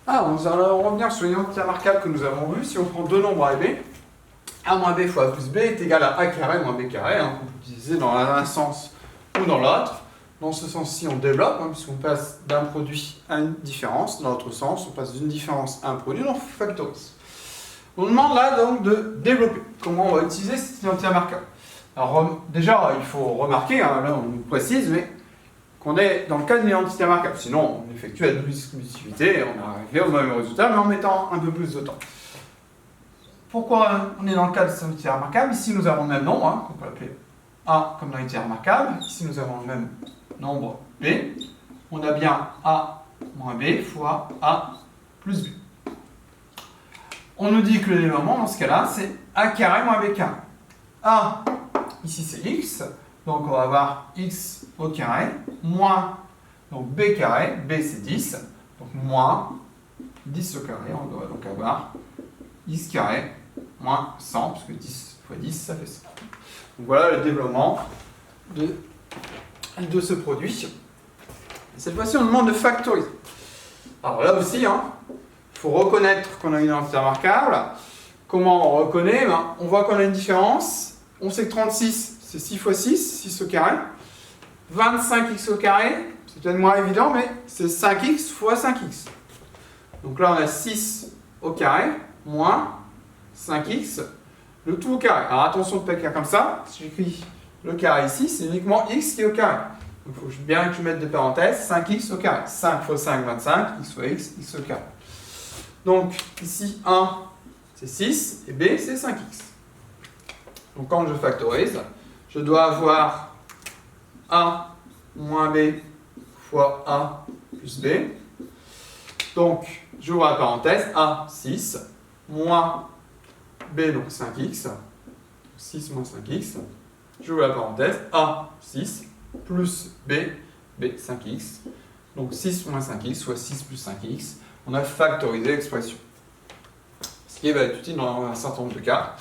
Ah, nous allons revenir sur l'identité remarquable que nous avons vue. Si on prend deux nombres a et b, a moins b fois a plus b est égal à a carré moins b carré, hein, qu'on peut utiliser dans un sens ou dans l'autre. Dans ce sens-ci, on développe, hein, puisqu'on passe d'un produit à une différence. Dans l'autre sens, on passe d'une différence à un produit, donc on factorise. On nous demande là donc de développer. Comment on va utiliser cette identité remarquable? Alors déjà, il faut remarquer, hein, là on nous précise, mais qu'on est dans le cas d'une identité remarquable. Sinon, on effectue la double distributivité et on est arrivé au même résultat, mais en mettant un peu plus de temps. Pourquoi on est dans le cas de cette identité remarquable? Ici, nous avons le même nombre, hein, qu'on peut appeler A comme identité remarquable. Ici, nous avons le même nombre B. On a bien A moins B fois A plus B. On nous dit que le développement, dans ce cas-là, c'est A carré moins B carré. A, ici c'est X, donc on va avoir X au carré, moins, donc B carré, B c'est 10, donc moins 10 au carré, on doit donc avoir X carré moins 100, parce que 10 fois 10, ça fait 100. Donc voilà le développement de ce produit. Cette fois-ci, on nous demande de factoriser. Alors là aussi, hein, il faut reconnaître qu'on a une identité remarquable. Comment on reconnaît? On voit qu'on a une différence. On sait que 36, c'est 6 fois 6, 6 au carré. 25x au carré, c'est peut-être moins évident, mais c'est 5x fois 5x. Donc là, on a 6 au carré, moins 5x, le tout au carré. Alors attention de ne pas écrire comme ça. Si j'écris le carré ici, c'est uniquement x qui est au carré. Donc il faut bien que je mette des parenthèses, 5x au carré. 5 fois 5, 25, x fois x, x au carré. Donc ici, 1, c'est 6, et b, c'est 5x. Donc quand je factorise, je dois avoir a moins b fois a plus b. Donc, j'ouvre la parenthèse, a, 6, moins b, donc 5x. 6 moins 5x. J'ouvre la parenthèse, a, 6, plus b, b, 5x. Donc 6 moins 5x, soit 6 plus 5x. On a factorisé l'expression. Ce qui va être utile dans un certain nombre de cas.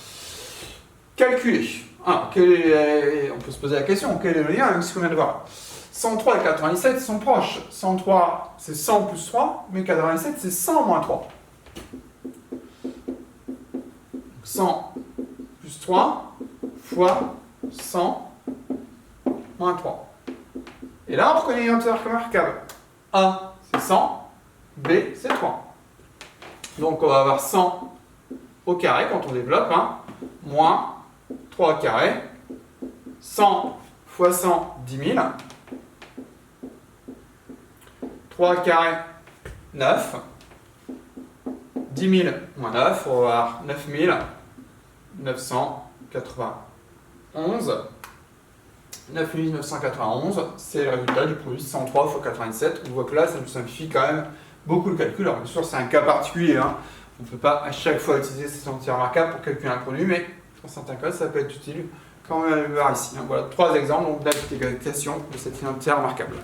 Calculer. Alors, on peut se poser la question, quel est le lien avec ce qu'on vient de voir? 103 et 97 sont proches. 103, c'est 100 plus 3, mais 97, c'est 100 moins 3. 100 plus 3 fois 100 moins 3. Et là, on reconnaît l'identité remarquable. A, c'est 100, B, c'est 3. Donc, on va avoir 100 au carré quand on développe, hein, moins 3 au carré, 100 fois 100, 10 000. 3 carré, 9. 10 000 moins 9, on va avoir 9 991. 9 991, c'est le résultat du produit 103 fois 97. On voit que là, ça nous simplifie quand même beaucoup le calcul. Alors bien sûr, c'est un cas particulier, hein. On ne peut pas à chaque fois utiliser cette identité remarquable pour calculer un produit, mais dans certains cas, ça peut être utile quand même à le voir ici. Voilà 3 exemples d'application de cette identité remarquable.